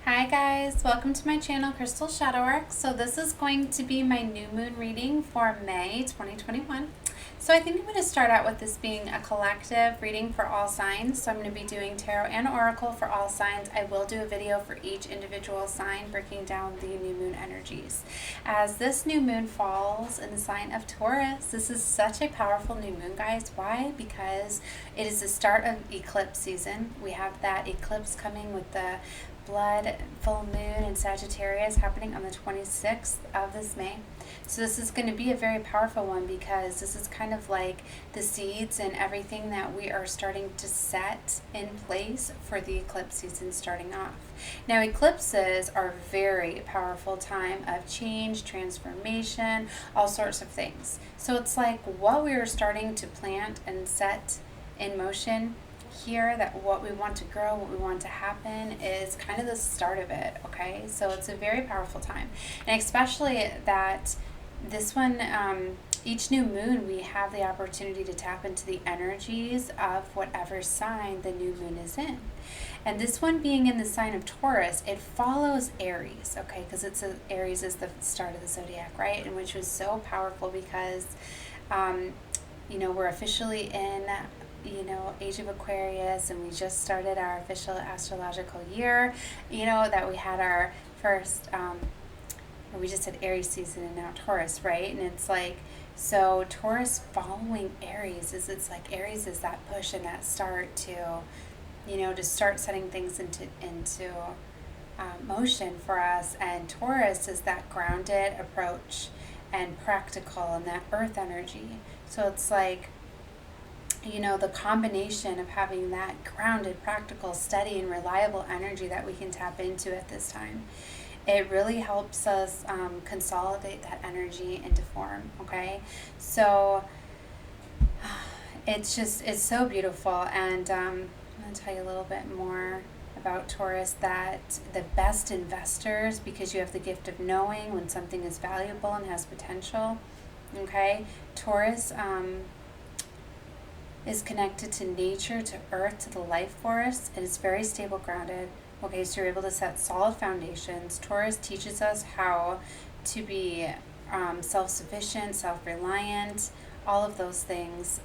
Hi guys, welcome to my channel Crystal Shadow Work. So this is going to be my new moon reading for May 2021. So I think I'm going to start out with this being a collective reading for all signs. So I'm going to be doing tarot and oracle for all signs. I will do a video for each individual sign breaking down the new moon energies. As this new moon falls in the sign of Taurus, this is such a powerful new moon, guys. Why? Because it is the start of eclipse season. We have that eclipse coming with the blood full moon in Sagittarius happening on the 26th of this May. So this is going to be a very powerful one because this is kind of like the seeds and everything that we are starting to set in place for the eclipse season starting off. Now eclipses are a very powerful time of change, transformation, all sorts of things. So it's like what we are starting to plant and set in motion here, that what we want to grow, what we want to happen is kind of the start of it, okay? So it's a very powerful time. And especially that this one, each new moon, we have the opportunity to tap into the energies of whatever sign the new moon is in. And this one being in the sign of Taurus, it follows Aries, okay? Because Aries is the start of the zodiac, right? And which was so powerful because, we're officially in age of Aquarius, and we just started our official astrological year, that we had our first, we just had Aries season and now Taurus, right? And it's like, so Taurus following Aries it's like Aries is that push and that start to, to start setting things into motion for us. And Taurus is that grounded approach and practical and that earth energy. So it's like, the combination of having that grounded, practical, steady, and reliable energy that we can tap into at this time, it really helps us consolidate that energy into form, okay? So it's so beautiful. And I'm going to tell you a little bit more about Taurus, that the best investors, because you have the gift of knowing when something is valuable and has potential, okay? Taurus is connected to nature, to earth, to the life force. It is very stable, grounded. Okay, so you're able to set solid foundations. Taurus teaches us how to be self-sufficient, self-reliant, all of those things.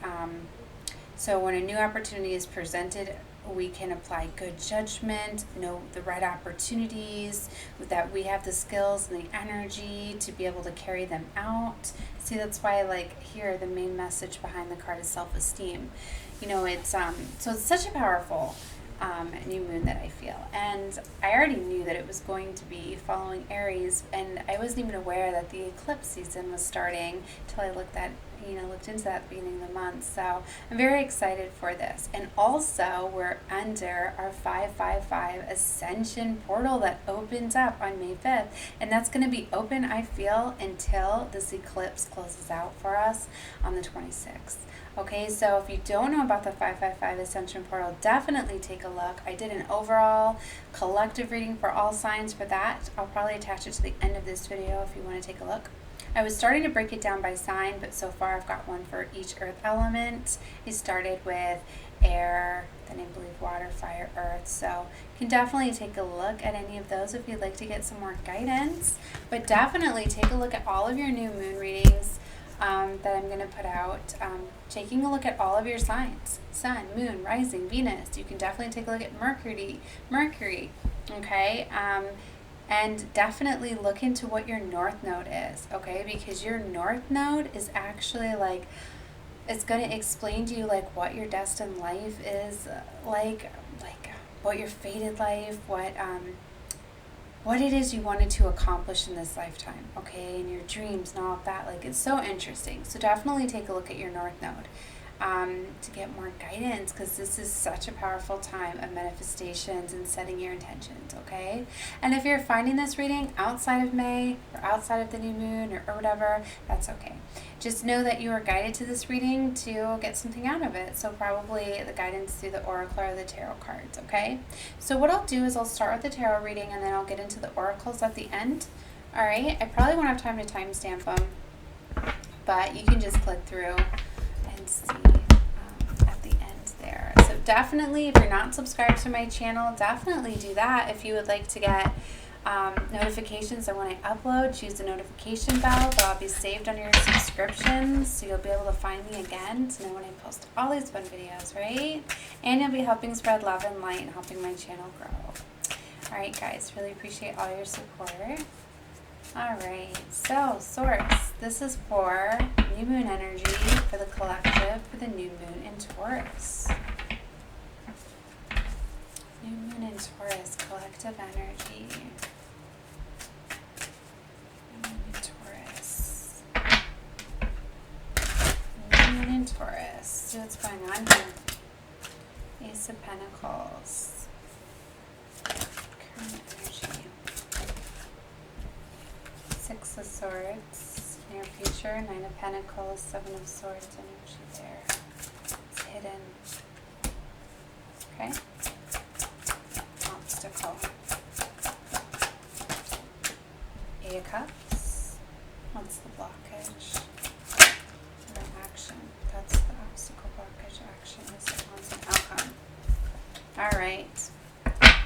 So when a new opportunity is presented, we can apply good judgment, know the right opportunities, that we have the skills and the energy to be able to carry them out. See, that's why, like, here, the main message behind the card is self-esteem. It's so it's such a powerful new moon that I feel. And I already knew that it was going to be following Aries, and I wasn't even aware that the eclipse season was starting until I looked into that at the beginning of the month. So I'm very excited for this. And also, we're under our 555 Ascension portal that opens up on May 5th. And that's going to be open, I feel, until this eclipse closes out for us on the 26th. Okay, so if you don't know about the 555 Ascension portal, definitely take a look. I did an overall collective reading for all signs for that. I'll probably attach it to the end of this video if you want to take a look. I was starting to break it down by sign, but so far I've got one for each earth element. I started with air, then I believe water, fire, earth. So you can definitely take a look at any of those if you'd like to get some more guidance. But definitely take a look at all of your new moon readings that I'm going to put out. Taking a look at all of your signs, sun, moon, rising, Venus. You can definitely take a look at Mercury, okay? And definitely look into what your north node is, okay? Because your north node is actually like, it's going to explain to you like what your destined life is like what your fated life, what it is you wanted to accomplish in this lifetime, okay? And your dreams and all of that. Like, it's so interesting. So definitely take a look at your north node to get more guidance, because this is such a powerful time of manifestations and setting your intentions, okay? And if you're finding this reading outside of May or outside of the new moon or whatever, that's okay. Just know that you are guided to this reading to get something out of it. So probably the guidance through the oracle or the tarot cards, okay? So what I'll do is I'll start with the tarot reading and then I'll get into the oracles at the end. All right, I probably won't have time to timestamp them, but you can just click through and see at the end there. So definitely, if you're not subscribed to my channel, definitely do that. If you would like to get notifications of when I upload, choose the notification bell. That'll be saved under your subscriptions, so you'll be able to find me again to know when I post all these fun videos, right? And you'll be helping spread love and light and helping my channel grow. Alright guys, really appreciate all your support. Alright, so Source, this is for new moon energy for the collective for the new moon in Taurus. New moon in Taurus, collective energy. New moon in Taurus. New moon in Taurus. See what's going on here. Ace of Pentacles. Current energy. Six of Swords. Near future. Nine of Pentacles. Seven of Swords energy there. It's hidden. Okay. Obstacle. Eight of Cups. What's the blockage? No action. That's the obstacle, blockage, action, response, and outcome. Alright.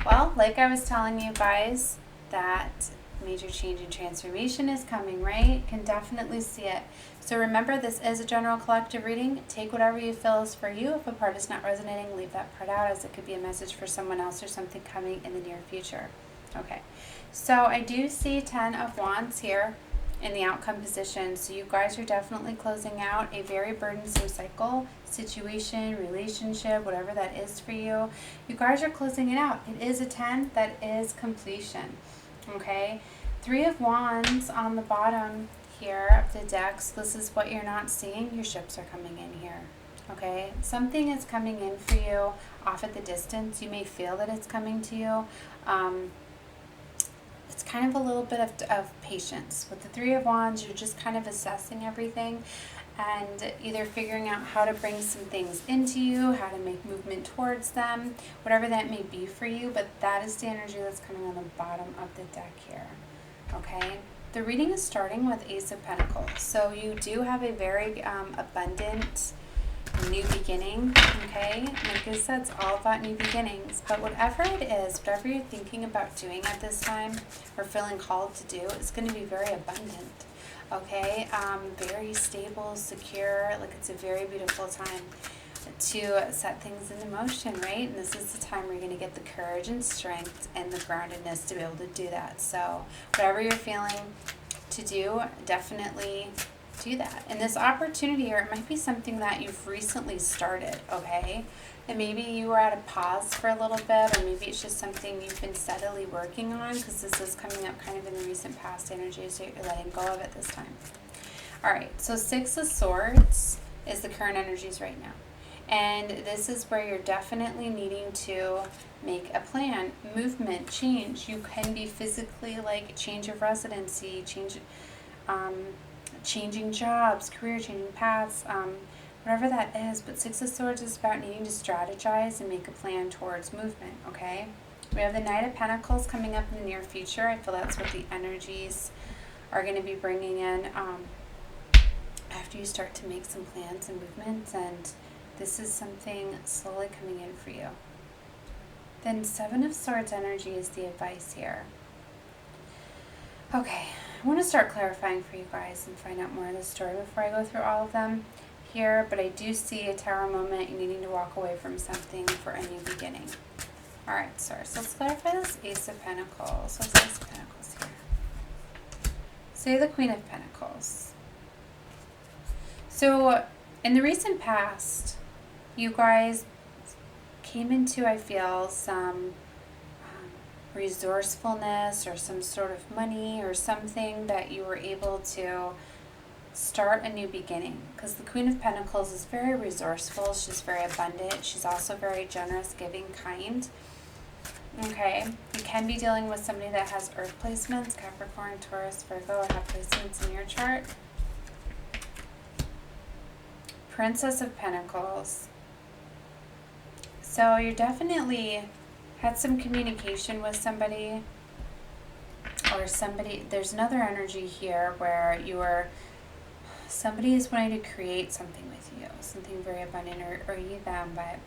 Well, like I was telling you guys, that major change and transformation is coming, right? Can definitely see it. So remember, this is a general collective reading. Take whatever you feel is for you. If a part is not resonating, leave that part out, as it could be a message for someone else or something coming in the near future. Okay, so I do see 10 of Wands here in the outcome position. So you guys are definitely closing out a very burdensome cycle, situation, relationship, whatever that is for you. You guys are closing it out. It is a 10 that is completion. Okay, Three of Wands on the bottom here of the deck. So this is what you're not seeing. Your ships are coming in here. Okay, something is coming in for you off at the distance. You may feel that it's coming to you. It's kind of a little bit of patience. With the Three of Wands, you're just kind of assessing everything and either figuring out how to bring some things into you, how to make movement towards them, whatever that may be for you. But that is the energy that's coming on the bottom of the deck here. Okay, the reading is starting with Ace of Pentacles. So you do have a very abundant new beginning. Okay, like I said, it's all about new beginnings. But whatever it is, whatever you're thinking about doing at this time or feeling called to do, it's going to be very abundant. Okay, very stable, secure. Like, it's a very beautiful time to set things into motion, right? And this is the time where you're going to get the courage and strength and the groundedness to be able to do that. So whatever you're feeling to do, definitely do that. And this opportunity here, it might be something that you've recently started, okay? And maybe you were at a pause for a little bit, or maybe it's just something you've been steadily working on, because this is coming up kind of in the recent past energy, so you're letting go of it this time. All right, so Six of Swords is the current energies right now. And this is where you're definitely needing to make a plan, movement, change. You can be physically, like, change of residency, changing jobs, career changing paths, whatever that is. But Six of Swords is about needing to strategize and make a plan towards movement, okay? We have the Knight of Pentacles coming up in the near future. I feel that's what the energies are going to be bringing in after you start to make some plans and movements, and this is something slowly coming in for you. Then Seven of Swords energy is the advice here. Okay, I want to start clarifying for you guys and find out more of the story before I go through all of them here, but I do see a Tower moment. You're needing to walk away from something for a new beginning. All right, so let's clarify this Ace of Pentacles. What's Ace of Pentacles here? Say the Queen of Pentacles. So in the recent past, you guys came into, I feel, some resourcefulness or some sort of money or something that you were able to start a new beginning. Because the Queen of Pentacles is very resourceful. She's very abundant. She's also very generous, giving, kind. Okay, you can be dealing with somebody that has earth placements, Capricorn, Taurus, Virgo, or have placements in your chart. Princess of Pentacles. So you definitely had some communication with somebody, or somebody, there's another energy here where somebody is wanting to create something with you, something very abundant, or you them, but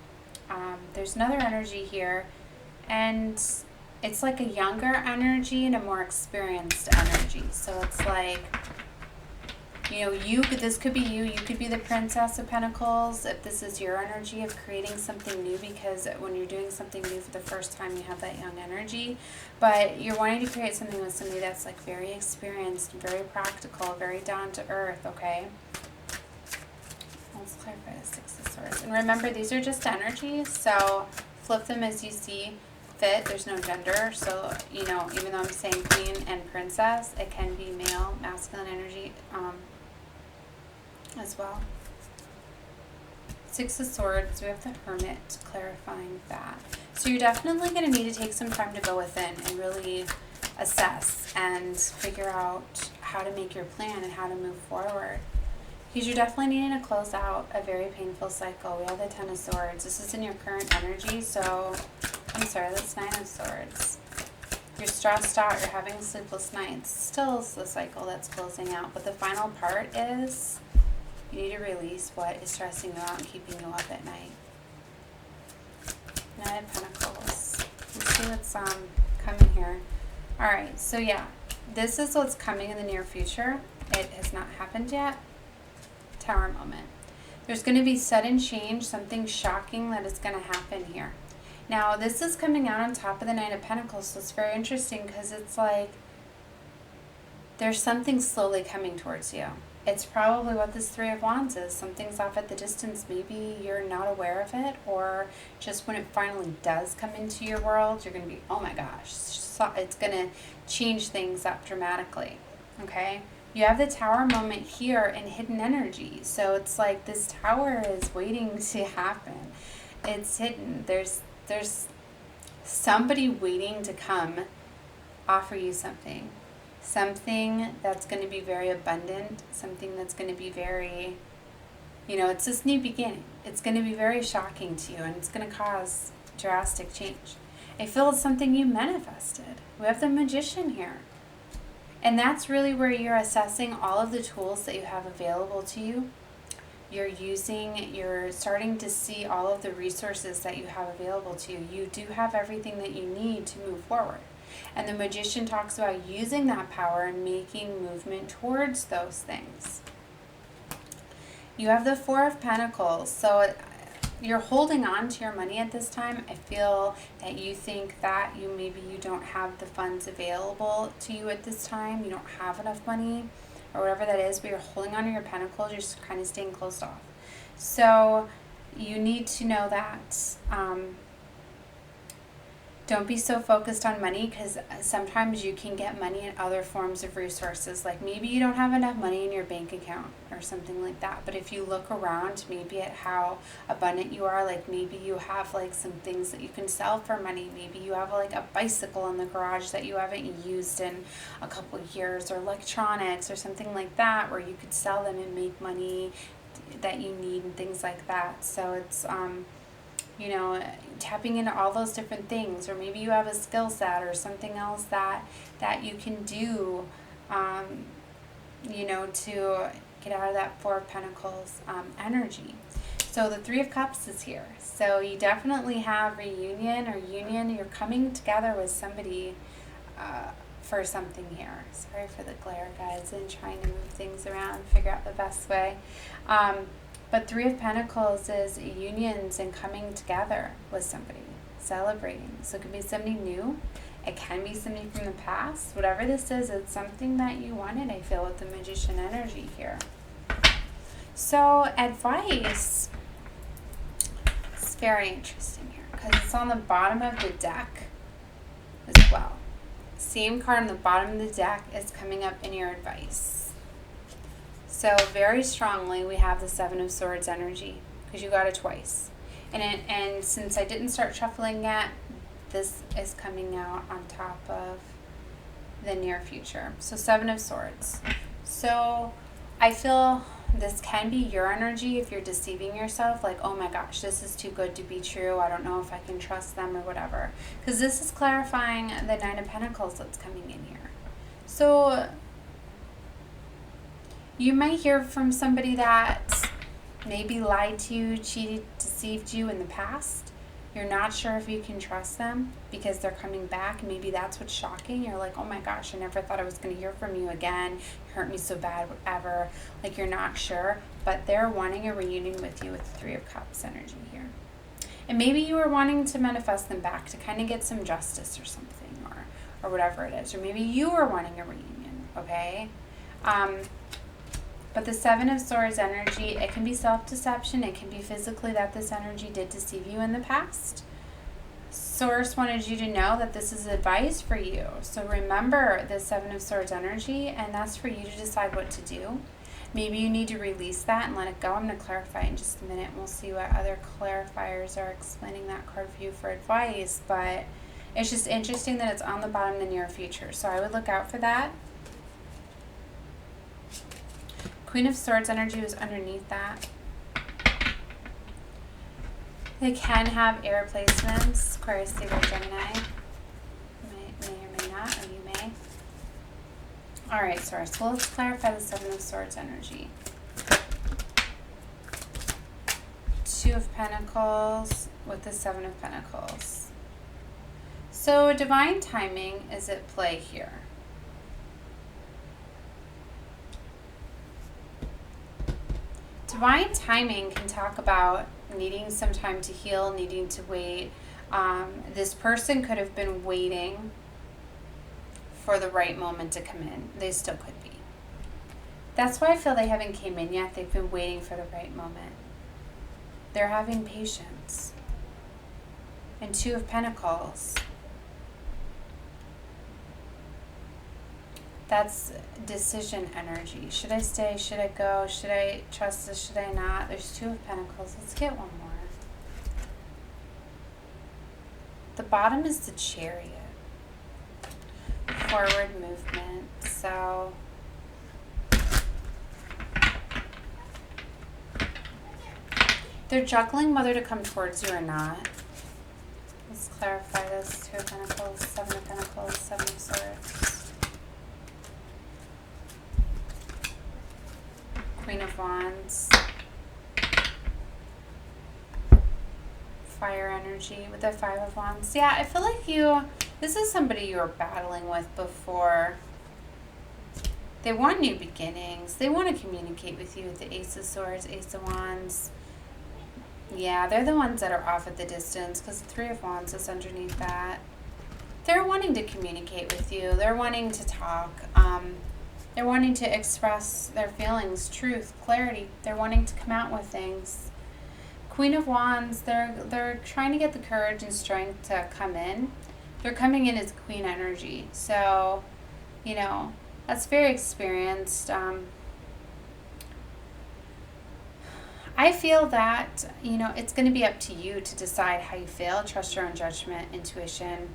There's another energy here, and it's like a younger energy and a more experienced energy. So it's like, you know, this could be you could be the Princess of Pentacles if this is your energy of creating something new, because when you're doing something new for the first time, you have that young energy. But you're wanting to create something with somebody that's like very experienced, very practical, very down to earth, okay? Let's clarify the Six of Swords. And remember, these are just energies, so flip them as you see fit. There's no gender, so, you know, even though I'm saying queen and princess, it can be male, masculine energy as well. Six of Swords, we have the Hermit clarifying that. So you're definitely going to need to take some time to go within and really assess and figure out how to make your plan and how to move forward. Because you're definitely needing to close out a very painful cycle. We have the Ten of Swords. This is in your current energy, so, I'm sorry, that's Nine of Swords. You're stressed out, you're having sleepless nights. Still is the cycle that's closing out. But the final part is you need to release what is stressing you out and keeping you up at night. Nine of Pentacles. Let's see what's coming here. Alright, so yeah, this is what's coming in the near future. It has not happened yet. Tower moment. There's going to be sudden change, something shocking that is going to happen here. Now, this is coming out on top of the Nine of Pentacles, so it's very interesting because it's like there's something slowly coming towards you. It's probably what this Three of Wands is. Something's off at the distance. Maybe you're not aware of it, or just when it finally does come into your world, you're going to be, oh my gosh, it's going to change things up dramatically, okay? You have the Tower moment here in hidden energy. So it's like this tower is waiting to happen. It's hidden. There's somebody waiting to come offer you something. Something that's going to be very abundant. Something that's going to be very, you know, it's this new beginning. It's going to be very shocking to you, and it's going to cause drastic change. I feel it's something you manifested. We have the Magician here. And that's really where you're assessing all of the tools that you have available to you. You're starting to see all of the resources that you have available to you. You do have everything that you need to move forward. And the Magician talks about using that power and making movement towards those things. You have the Four of Pentacles. So you're holding on to your money at this time. I feel that you think that maybe you don't have the funds available to you at this time. You don't have enough money or whatever that is, but you're holding on to your pentacles. You're just kind of staying closed off. So you need to know that don't be so focused on money, because sometimes you can get money in other forms of resources. Like maybe you don't have enough money in your bank account or something like that. But if you look around maybe at how abundant you are, like maybe you have like some things that you can sell for money. Maybe you have like a bicycle in the garage that you haven't used in a couple of years, or electronics or something like that, where you could sell them and make money that you need and things like that. So it's you know, tapping into all those different things. Or maybe you have a skill set or something else that you can do, you know, to get out of that Four of Pentacles energy. So the Three of Cups is here. So you definitely have reunion or union. You're coming together with somebody for something here. Sorry for the glare, guys, and trying to move things around, figure out the best way. But Three of Pentacles is unions and coming together with somebody, celebrating. So it could be somebody new. It can be somebody from the past. Whatever this is, it's something that you wanted, I feel, with the Magician energy here. So advice. It's very interesting here because it's on the bottom of the deck as well. Same card on the bottom of the deck is coming up in your advice. So very strongly we have the Seven of Swords energy, because you got it twice. And since I didn't start shuffling yet, this is coming out on top of the near future. So Seven of Swords. So I feel this can be your energy if you're deceiving yourself, like, oh my gosh, this is too good to be true. I don't know if I can trust them or whatever. Because this is clarifying the Nine of Pentacles that's coming in here. So you might hear from somebody that maybe lied to you, cheated, deceived you in the past. You're not sure if you can trust them because they're coming back. Maybe that's what's shocking. You're like, oh my gosh, I never thought I was going to hear from you again. You hurt me so bad, whatever. Like, you're not sure, but they're wanting a reunion with you with the Three of Cups energy here. And maybe you were wanting to manifest them back to kind of get some justice or something, or whatever it is. Or maybe you were wanting a reunion, okay? But the Seven of Swords energy, it can be self-deception. It can be physically that this energy did deceive you in the past. Source wanted you to know that this is advice for you. So remember the Seven of Swords energy, and that's for you to decide what to do. Maybe you need to release that and let it go. I'm going to clarify in just a minute. We'll see what other clarifiers are explaining that card for you for advice. But it's just interesting that it's on the bottom in the near future. So I would look out for that. Queen of Swords energy was underneath that. They can have air placements. Aquarius, Libra, Gemini. May or may not, or you may. All right, Source. Well, let's clarify the Seven of Swords energy. Two of Pentacles with the Seven of Pentacles. So divine timing is at play here. Divine timing can talk about needing some time to heal, needing to wait. This person could have been waiting for the right moment to come in. They still could be. That's why I feel they haven't came in yet. They've been waiting for the right moment. They're having patience. And Two of Pentacles. That's decision energy. Should I stay? Should I go? Should I trust this? Should I not? There's Two of Pentacles. Let's get one more. The bottom is the Chariot. Forward movement. So they're juggling whether to come towards you or not. Let's clarify this. Two of Pentacles, Seven of Pentacles, Seven of Swords. Queen of Wands, fire energy with the Five of Wands. Yeah, I feel like this is somebody you were battling with before. They want new beginnings. They want to communicate with you with the Ace of Swords, Ace of Wands. Yeah, they're the ones that are off at the distance because the Three of Wands is underneath that. They're wanting to communicate with you. They're wanting to talk. They're wanting to express their feelings, truth, clarity. They're wanting to come out with things. Queen of Wands, they're trying to get the courage and strength to come in. They're coming in as Queen energy. So, you know, that's very experienced. I feel that, you know, it's going to be up to you to decide how you feel. Trust your own judgment, intuition,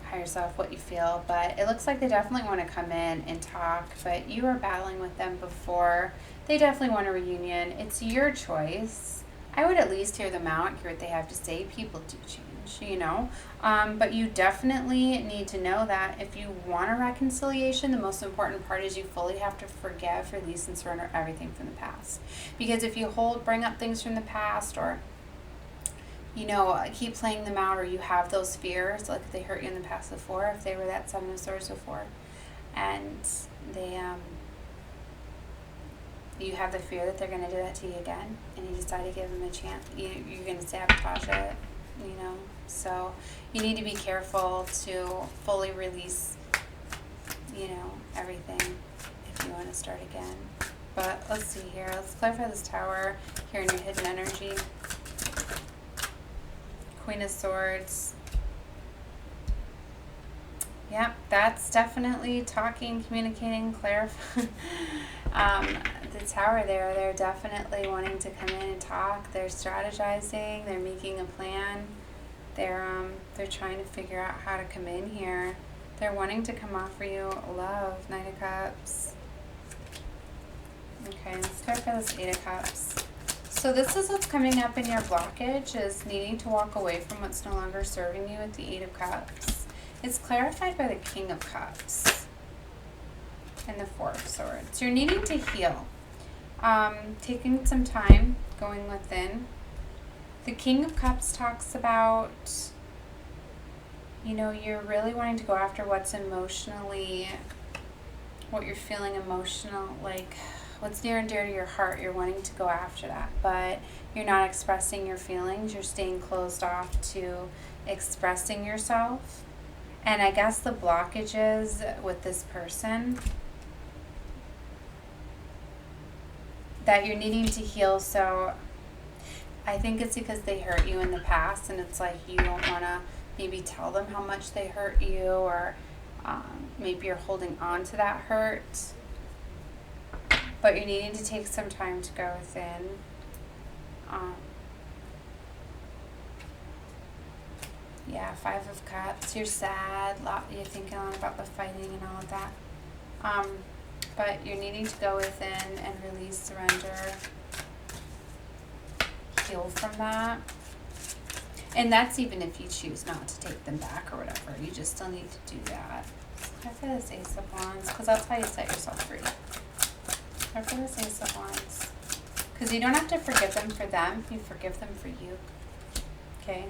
higher self, what you feel. But it looks like they definitely want to come in and talk, but you were battling with them before. They definitely want a reunion. It's your choice. I would at least hear them out, hear what they have to say. People do change, you know. But you definitely need to know that if you want a reconciliation, the most important part is you fully have to forgive, release, and surrender everything from the past. Because if you bring up things from the past, or you know, keep playing them out, or you have those fears, like they hurt you in the past before, if they were that Seven of Swords before, and they, you have the fear that they're going to do that to you again, and you decide to give them a chance, you're going to sabotage it, you know, so you need to be careful to fully release, you know, everything if you want to start again. But let's see here, let's clarify this Tower here in your hidden energy. Queen of Swords. Yep, that's definitely talking, communicating, clarifying. The Tower there, they're definitely wanting to come in and talk. They're strategizing. They're making a plan. They're trying to figure out how to come in here. They're wanting to come offer you love. Knight of Cups. Okay, let's clarify this Eight of Cups. So this is what's coming up in your blockage, is needing to walk away from what's no longer serving you with the Eight of Cups. It's clarified by the King of Cups and the Four of Swords. You're needing to heal. Taking some time, going within. The King of Cups talks about, you know, you're really wanting to go after what's emotionally, what you're feeling emotional, like what's near and dear to your heart. You're wanting to go after that, but you're not expressing your feelings. You're staying closed off to expressing yourself. And I guess the blockages with this person that you're needing to heal. So I think it's because they hurt you in the past, and it's like you don't want to maybe tell them how much they hurt you, or maybe you're holding on to that hurt, but you're needing to take some time to go within. Yeah, Five of Cups, you're sad, you're thinking a lot about the fighting and all of that. But you're needing to go within and release, surrender, heal from that. And that's even if you choose not to take them back or whatever. You just still need to do that. Try for this Ace of Wands, because that's how you set yourself free. Try for this Ace of Wands. Because you don't have to forgive them for them. You forgive them for you. Okay?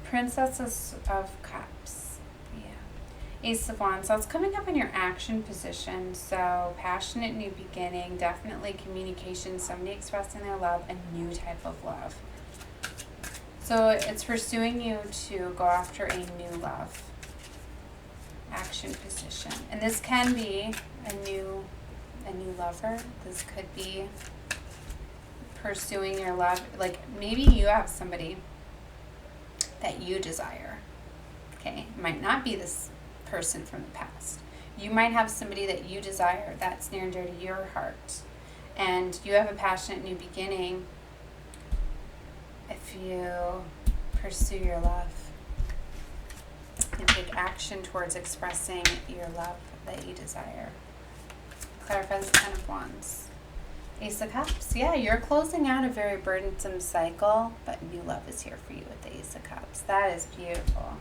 Princess of Cups. Yeah. Ace of Wands. So it's coming up in your action position. So passionate new beginning. Definitely communication. Somebody expressing their love. A new type of love. So it's pursuing you to go after a new love. Action position. And this can be a new lover. This could be pursuing your love. Like maybe you have somebody that you desire. Okay? It might not be this person from the past. You might have somebody that you desire that's near and dear to your heart. And you have a passionate new beginning if you pursue your love and take action towards expressing your love that you desire. Clarify the Ten of Wands. Ace of Cups. Yeah, you're closing out a very burdensome cycle, but new love is here for you with the Ace of Cups. That is beautiful.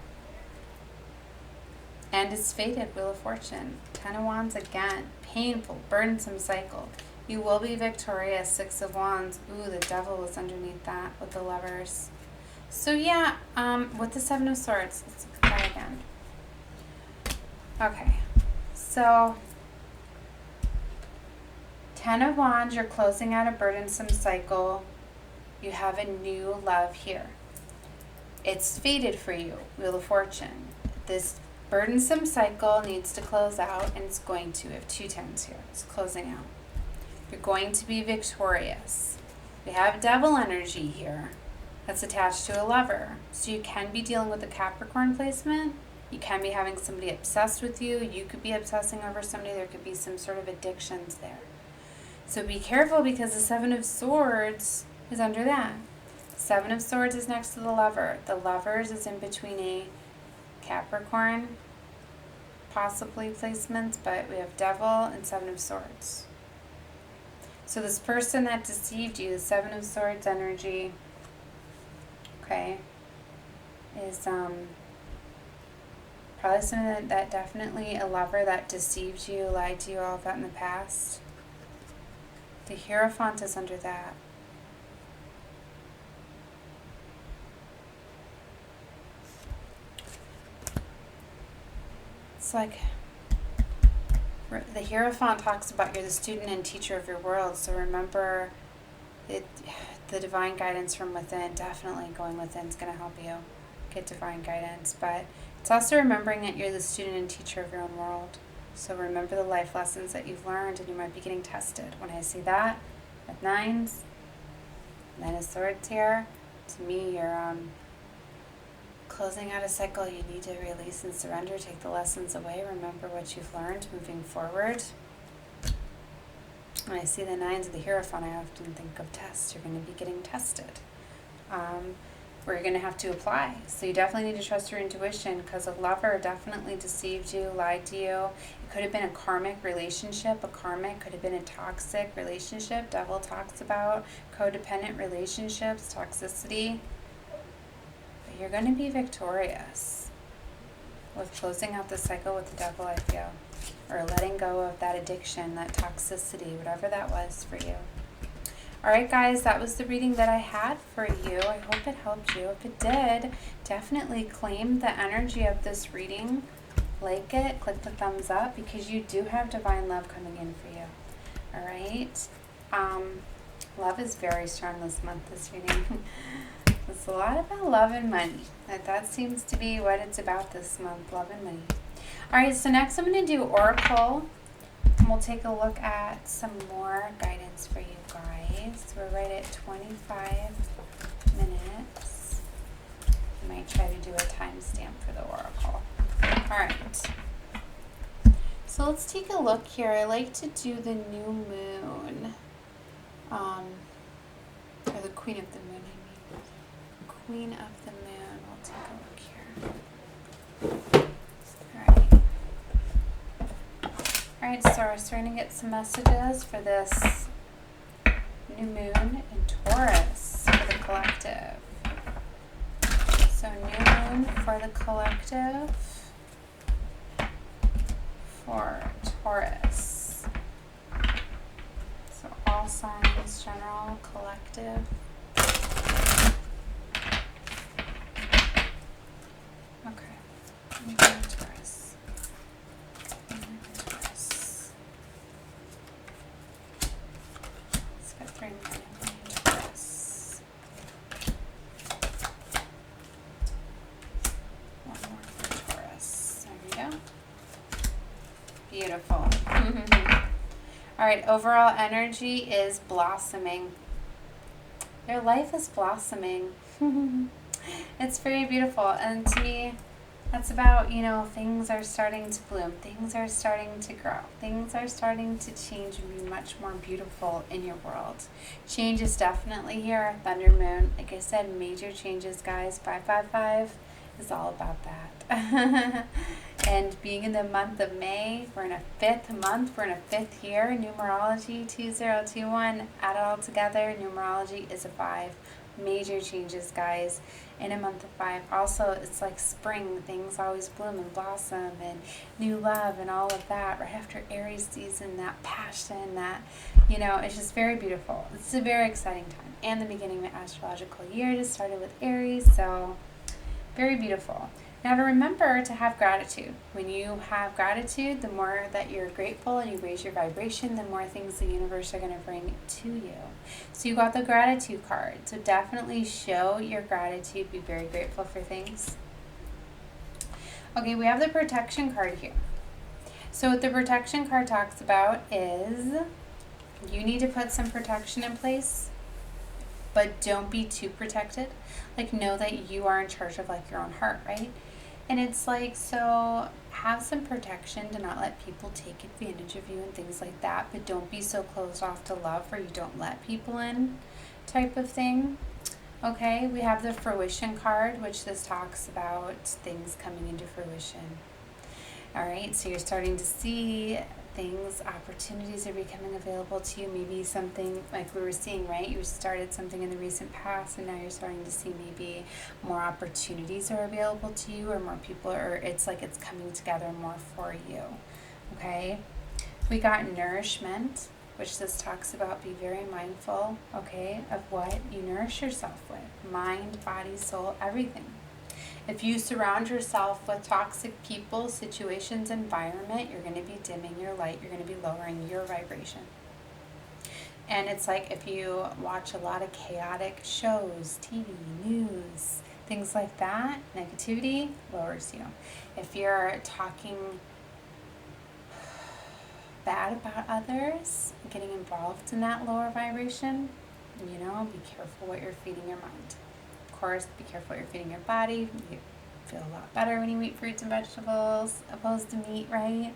And it's fated, Wheel of Fortune. Ten of Wands again. Painful, burdensome cycle. You will be victorious. Six of Wands. Ooh, the Devil was underneath that with the Lovers. So yeah, with the Seven of Swords, let's look at that again. Okay, so Ten of Wands, you're closing out a burdensome cycle. You have a new love here. It's fated for you, Wheel of Fortune. This burdensome cycle needs to close out, and it's going to. We have two tens here. It's closing out. You're going to be victorious. We have Devil energy here that's attached to a lover. So you can be dealing with a Capricorn placement. You can be having somebody obsessed with you. You could be obsessing over somebody. There could be some sort of addictions there. So be careful, because the Seven of Swords is under that. Seven of Swords is next to the Lover. The Lovers is in between a Capricorn, possibly placements, but we have Devil and Seven of Swords. So this person that deceived you, the Seven of Swords energy, okay, is probably something that definitely a lover that deceived you, lied to you, all of that in the past. The Hierophant is under that. It's like the Hierophant talks about you're the student and teacher of your world. So remember, the divine guidance from within, definitely going within is going to help you get divine guidance. But it's also remembering that you're the student and teacher of your own world. So remember the life lessons that you've learned, and you might be getting tested. When I see that with nines, Nine of Swords here, to me you're closing out a cycle. You need to release and surrender, take the lessons away, remember what you've learned moving forward. When I see the nines of the Hierophant, I often think of tests. You're going to be getting tested, where you're going to have to apply. So you definitely need to trust your intuition, because a lover definitely deceived you, lied to you. It could have been a karmic relationship. A karmic could have been a toxic relationship. Devil talks about codependent relationships, toxicity. But you're going to be victorious with closing out the cycle with the Devil, I feel. Or letting go of that addiction, that toxicity, whatever that was for you. Alright guys, that was the reading that I had for you. I hope it helped you. If it did, definitely claim the energy of this reading. Like it, click the thumbs up, because you do have divine love coming in for you. Alright? Love is very strong this month, this reading. It's a lot about love and money. That seems to be what it's about this month, love and money. Alright, so next I'm going to do Oracle. And we'll take a look at some more guidance for you guys. We're right at 25 minutes. I might try to do a timestamp for the Oracle. Alright. So let's take a look here. I like to do the new moon. Or the Queen of the Moon, I mean. Queen of the Moon. We'll take a look here. Alright, so we're starting to get some messages for this new moon in Taurus for the collective. So new moon for the collective for Taurus. So all signs, general, collective. Okay. Taurus. Let's get 3 minutes. Taurus. One more for Taurus. There we go. Beautiful. All right, overall energy is blossoming. Your life is blossoming. It's very beautiful. And to me, that's about, you know, things are starting to bloom. Things are starting to grow. Things are starting to change and be much more beautiful in your world. Change is definitely here. Thunder Moon. Like I said, major changes, guys. 555 is all about that. And being in the month of May, we're in a 5th month, we're in a 5th year. Numerology 2021, add it all together, numerology is a 5. Major changes, guys, in a month of 5. Also, it's like spring, things always bloom and blossom, and new love and all of that right after Aries season, that passion, that, you know, it's just very beautiful. It's a very exciting time, and the beginning of the astrological year just started with Aries, so very beautiful. Now to remember to have gratitude. When you have gratitude, the more that you're grateful and you raise your vibration, the more things the universe are going to bring to you. So you got the gratitude card. So definitely show your gratitude. Be very grateful for things. Okay, we have the protection card here. So what the protection card talks about is you need to put some protection in place, but don't be too protected. Like, know that you are in charge of like your own heart, right? And it's like, so have some protection to not let people take advantage of you and things like that, but don't be so closed off to love where you don't let people in type of thing. Okay, we have the fruition card, which this talks about things coming into fruition. All right, so you're starting to see things, opportunities are becoming available to you. Maybe something like we were seeing, right? You started something in the recent past, and now you're starting to see maybe more opportunities are available to you, or more people, or it's like it's coming together more for you. Okay, we got nourishment, which this talks about. Be very mindful, okay, of what you nourish yourself with. Mind, body, soul, everything. If you surround yourself with toxic people, situations, environment, you're going to be dimming your light. You're going to be lowering your vibration. And it's like if you watch a lot of chaotic shows, TV, news, things like that, negativity lowers you. If you're talking bad about others, getting involved in that lower vibration, you know, be careful what you're feeding your mind. Of course, be careful what you're feeding your body. You feel a lot better when you eat fruits and vegetables opposed to meat, right?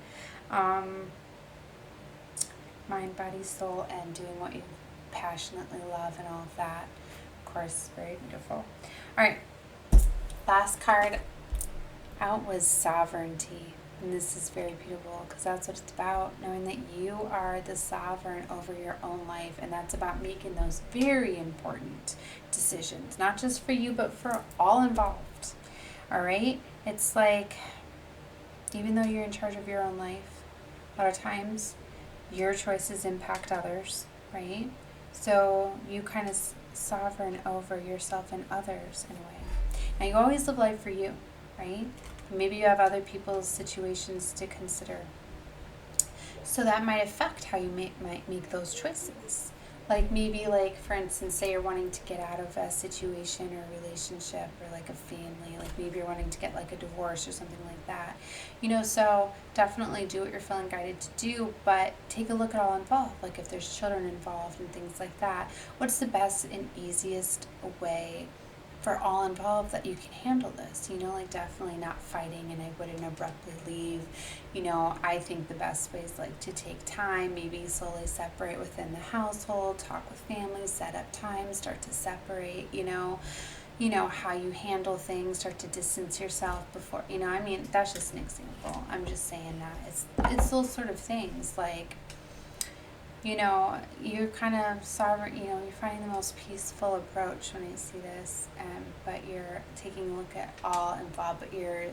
Mind, body, soul, and doing what you passionately love and all of that. Of course, very beautiful. All right, last card out was sovereignty. And this is very beautiful because that's what it's about, knowing that you are the sovereign over your own life. And that's about making those very important decisions, not just for you, but for all involved. All right? It's like, even though you're in charge of your own life, a lot of times your choices impact others, right? So you kind of sovereign over yourself and others in a way. Now you always live life for you, right? Maybe you have other people's situations to consider. So that might affect how you might make those choices. Like maybe, like for instance, say you're wanting to get out of a situation or a relationship or like a family, like maybe you're wanting to get like a divorce or something like that. So definitely do what you're feeling guided to do, but take a look at all involved. Like if there's children involved and things like that, what's the best and easiest way for all involved that you can handle this, like definitely not fighting, and I wouldn't abruptly leave. I think the best way is like to take time, maybe slowly separate within the household, talk with families, set up time, start to separate, how you handle things, start to distance yourself before, that's just an example. I'm just saying that it's those sort of things, like, you're kind of sovereign, you're finding the most peaceful approach when I see this, but you're taking a look at all involved, but you're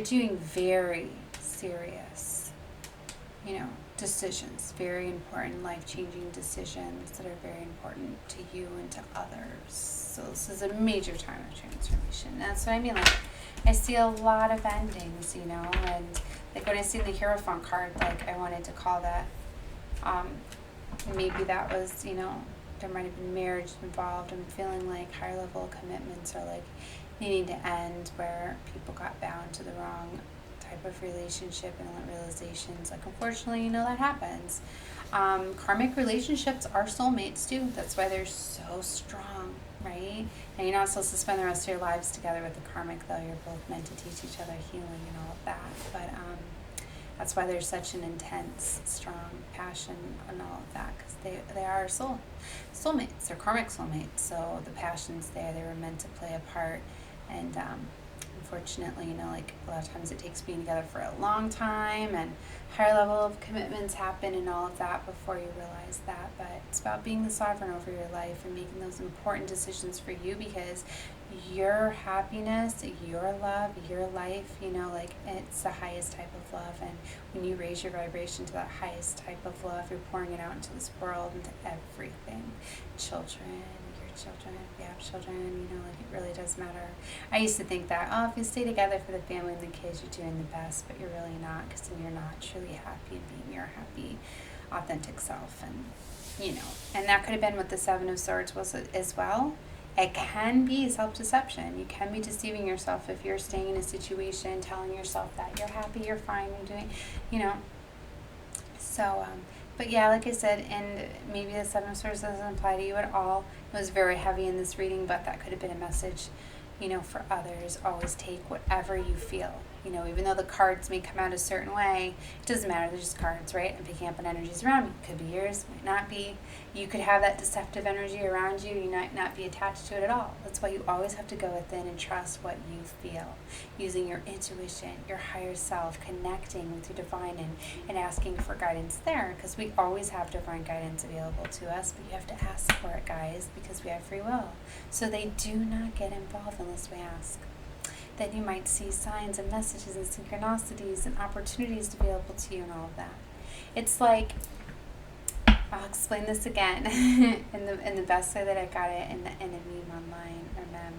doing very serious, decisions, very important, life-changing decisions that are very important to you and to others. So this is a major time of transformation. That's what I mean, like, I see a lot of endings, and like when I see the Hierophant card, like I wanted to call that, maybe that was, there might have been marriage involved. I'm feeling like higher level commitments are like needing to end, where people got bound to the wrong type of relationship and realizations. Like unfortunately, that happens. Karmic relationships are soulmates too. That's why they're so strong, right? And you're not supposed to spend the rest of your lives together with the karmic, though. You're both meant to teach each other healing and all of that. But that's why there's such an intense, strong passion and all of that, because they are soulmates. They're karmic soulmates. So the passion's there. They were meant to play a part. And unfortunately, like a lot of times it takes being together for a long time, and higher level of commitments happen and all of that before you realize that. But it's about being the sovereign over your life and making those important decisions for you, because your happiness, your love, your life, like it's the highest type of love. And when you raise your vibration to that highest type of love, you're pouring it out into this world, into everything. Children, if you have children, like it really does matter. I used to think that, if you stay together for the family and the kids, you're doing the best, but you're really not, because then you're not truly happy and being your happy, authentic self. And, and that could have been what the Seven of Swords was as well. It can be self-deception. You can be deceiving yourself if you're staying in a situation, telling yourself that you're happy, you're fine, you're doing, So, but yeah, like I said, and maybe the Seven of Swords doesn't apply to you at all. It was very heavy in this reading, but that could have been a message, for others. Always take whatever you feel. Even though the cards may come out a certain way, it doesn't matter. They're just cards, right? I'm picking up on energies around me. Could be yours, might not be. You could have that deceptive energy around you. You might not be attached to it at all. That's why you always have to go within and trust what you feel. Using your intuition, your higher self, connecting with your divine, and asking for guidance there. Because we always have divine guidance available to us, but you have to ask for it, guys, because we have free will. So they do not get involved unless we ask. Then you might see signs and messages and synchronicities and opportunities available to you and all of that. It's like, I'll explain this again in the best way that I got it in a meme online, or meme,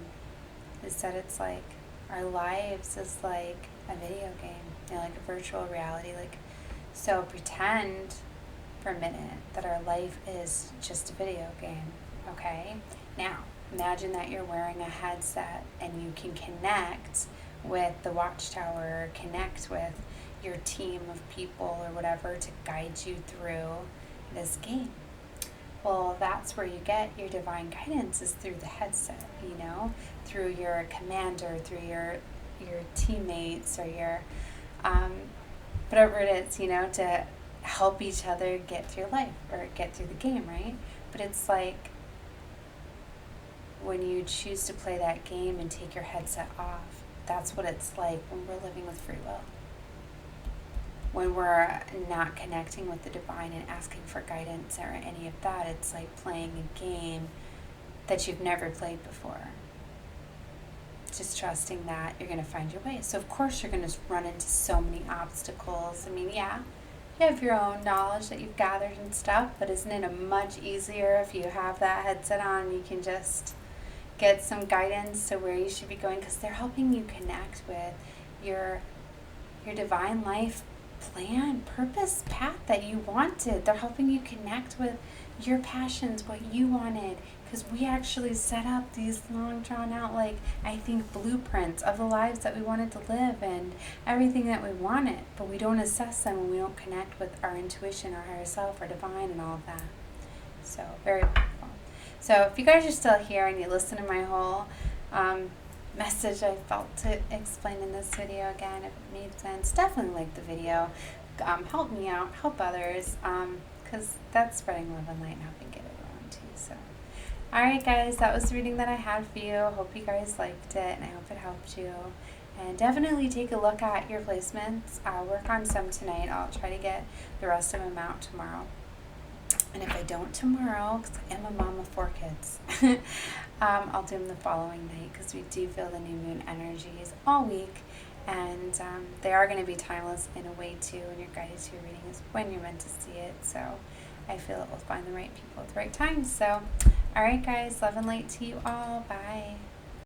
is that it's like our lives is like a video game, like a virtual reality. Like, so pretend for a minute that our life is just a video game, okay? Now, imagine that you're wearing a headset and you can connect with the watchtower, connect with your team of people or whatever to guide you through this game. Well, that's where you get your divine guidance, is through the headset, through your commander, through your teammates, or your whatever it is, to help each other get through life or get through the game, right? But it's like, when you choose to play that game and take your headset off, that's what it's like when we're living with free will. When we're not connecting with the divine and asking for guidance or any of that, it's like playing a game that you've never played before. Just trusting that you're going to find your way. So of course you're going to run into so many obstacles. I mean, yeah, you have your own knowledge that you've gathered and stuff, but isn't it much easier if you have that headset on? You can just get some guidance to where you should be going, because they're helping you connect with your divine life plan, purpose, path that you wanted. They're helping you connect with your passions, what you wanted, because we actually set up these long drawn out, like, I think, blueprints of the lives that we wanted to live and everything that we wanted, but we don't assess them when we don't connect with our intuition, our higher self, our divine, and all of that. So very powerful. So if you guys are still here and you listen to my whole message I felt to explain in this video again, if it made sense, definitely like the video. Help me out, help others, because that's spreading love and light and helping get it around too. So, alright guys, that was the reading that I had for you. Hope you guys liked it, and I hope it helped you. And definitely take a look at your placements. I'll work on some tonight. I'll try to get the rest of them out tomorrow. And if I don't tomorrow, because I am a mom of 4 kids, I'll do them the following night, because we do feel the new moon energies all week. And they are going to be timeless in a way too, and your guided to your reading is when you're meant to see it. So I feel it will find the right people at the right time. So, alright guys, love and light to you all. Bye.